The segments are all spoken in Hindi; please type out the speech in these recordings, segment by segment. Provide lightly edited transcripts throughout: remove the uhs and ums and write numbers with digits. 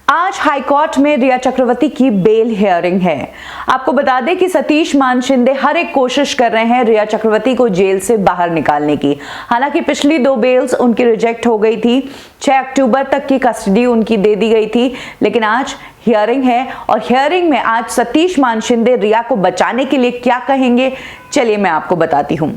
आज हाईकोर्ट में रिया चक्रवर्ती की बेल हियरिंग है। आपको बता दें कि सतीश मान शिंदे हर एक कोशिश कर रहे हैं रिया चक्रवर्ती को जेल से बाहर निकालने की। हालांकि पिछली 2 बेल्स उनकी रिजेक्ट हो गई थी। 6 अक्टूबर तक की कस्टडी उनकी दे दी गई थी, लेकिन आज हियरिंग है और हियरिंग में आज सतीश मान शिंदे रिया को बचाने के लिए क्या कहेंगे, चलिए मैं आपको बताती हूं।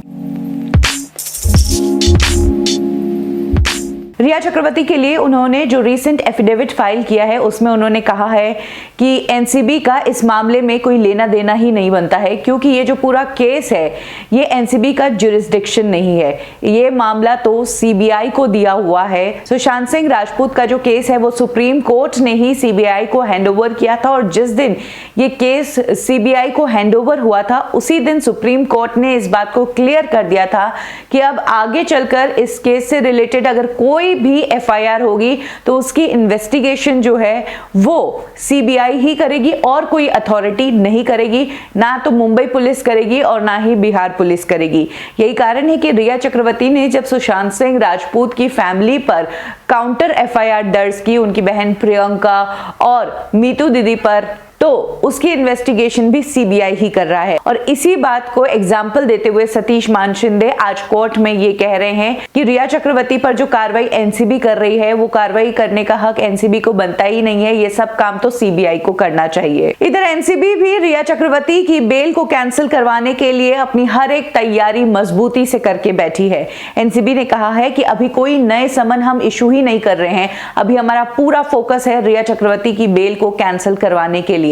रिया चक्रवर्ती के लिए उन्होंने जो रीसेंट एफिडेविट फाइल किया है उसमें उन्होंने कहा है कि एनसीबी का इस मामले में कोई लेना देना ही नहीं बनता है, क्योंकि ये जो पूरा केस है ये एनसीबी का जुरिस्डिक्शन नहीं है। ये मामला तो सीबीआई को दिया हुआ है। सुशांत सिंह राजपूत का जो केस है वो सुप्रीम कोर्ट ने ही सीबीआई को हैंडओवर किया था और जिस दिन ये केस सीबीआई को हैंडओवर हुआ था उसी दिन सुप्रीम कोर्ट ने इस बात को क्लियर कर दिया था कि अब आगे चलकर इस केस से रिलेटेड अगर कोई भी एफआईआर होगी तो उसकी इन्वेस्टिगेशन जो है वो सीबीआई ही करेगी और कोई अथॉरिटी नहीं करेगी, ना तो मुंबई पुलिस करेगी और ना ही बिहार पुलिस करेगी। यही कारण है कि रिया चक्रवर्ती ने जब सुशांत सिंह राजपूत की फैमिली पर काउंटर एफआईआर दर्ज की, उनकी बहन प्रियंका और मीतू दीदी पर, तो उसकी इन्वेस्टिगेशन भी सीबीआई ही कर रहा है। और इसी बात को एग्जाम्पल देते हुए सतीश मान शिंदे आज कोर्ट में ये कह रहे हैं कि रिया चक्रवर्ती पर जो कार्रवाई एनसीबी कर रही है वो कार्रवाई करने का हक एनसीबी को बनता ही नहीं है, ये सब काम तो सीबीआई को करना चाहिए। इधर एनसीबी भी रिया चक्रवर्ती की बेल को कैंसिल करवाने के लिए अपनी हर एक तैयारी मजबूती से करके बैठी है। एनसीबी ने कहा है कि अभी कोई नए समन हम इशू ही नहीं कर रहे हैं, अभी हमारा पूरा फोकस है रिया चक्रवर्ती की बेल को कैंसिल करवाने के लिए।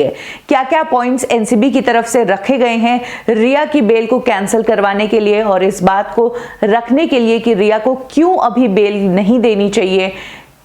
क्या क्या पॉइंट्स एनसीबी की तरफ से रखे गए हैं रिया की बेल को कैंसिल करवाने के लिए और इस बात को रखने के लिए कि रिया को क्यों अभी बेल नहीं देनी चाहिए,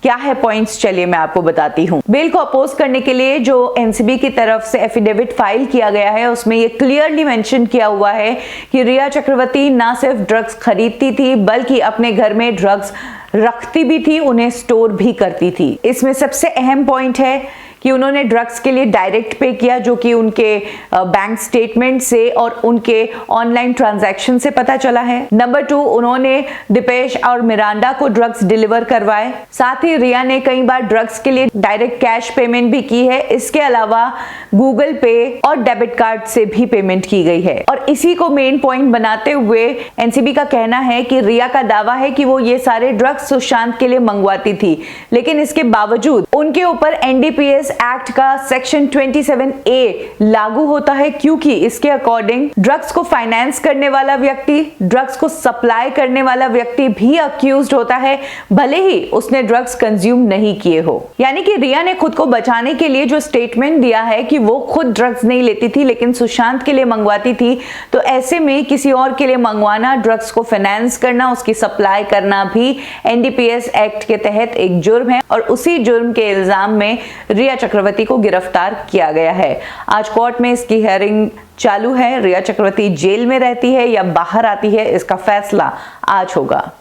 क्या है पॉइंट्स, चलिए मैं आपको बताती हूं। बेल को अपोज करने के लिए जो एनसीबी की तरफ से एफिडेविट फाइल किया गया है उसमें ये क्लियरली मेंशन किया हुआ है कि रिया चक्रवर्ती ना सिर्फ ड्रग्स खरीदती थी बल्कि अपने घर में ड्रग्स रखती भी थी, उन्हें स्टोर भी करती थी। इसमें सबसे अहम पॉइंट है कि उन्होंने ड्रग्स के लिए डायरेक्ट पे किया, जो कि उनके बैंक स्टेटमेंट से और उनके ऑनलाइन ट्रांजैक्शन से पता चला है। नंबर 2, उन्होंने दीपेश और मिरांडा को ड्रग्स डिलीवर करवाए। साथ ही रिया ने कई बार ड्रग्स के लिए डायरेक्ट कैश पेमेंट भी की है। इसके अलावा गूगल पे और डेबिट कार्ड से भी पेमेंट की गई है। और इसी को मेन पॉइंट बनाते हुए एनसीबी का कहना है कि रिया का दावा है कि वो ये सारे ड्रग्स सुशांत के लिए मंगवाती थी, लेकिन इसके बावजूद उनके ऊपर एनडीपीएस एक्ट का सेक्शन 27A लागू होता है, क्योंकि इसके अकॉर्डिंग ड्रग्स को फाइनेंस करने वाला व्यक्ति, ड्रग्स को सप्लाई करने वाला व्यक्ति भी अक्यूज्ड होता है, भले ही उसने ड्रग्स कंज्यूम नहीं किए हो। यानी कि रिया ने खुद को बचाने के लिए जो स्टेटमेंट दिया है कि वो खुद ड्रग्स नहीं लेती थी लेकिन सुशांत के लिए मंगवाती थी, तो ऐसे में किसी और के लिए मंगवाना, ड्रग्स को फाइनेंस करना, उसकी सप्लाई करना भी एनडीपीएस एक्ट के तहत एक जुर्म है और उसी जुर्म के इल्जाम में रिया चक्रवर्ती को गिरफ्तार किया गया है। आज कोर्ट में इसकी हियरिंग चालू है। रिया चक्रवर्ती जेल में रहती है या बाहर आती है, इसका फैसला आज होगा।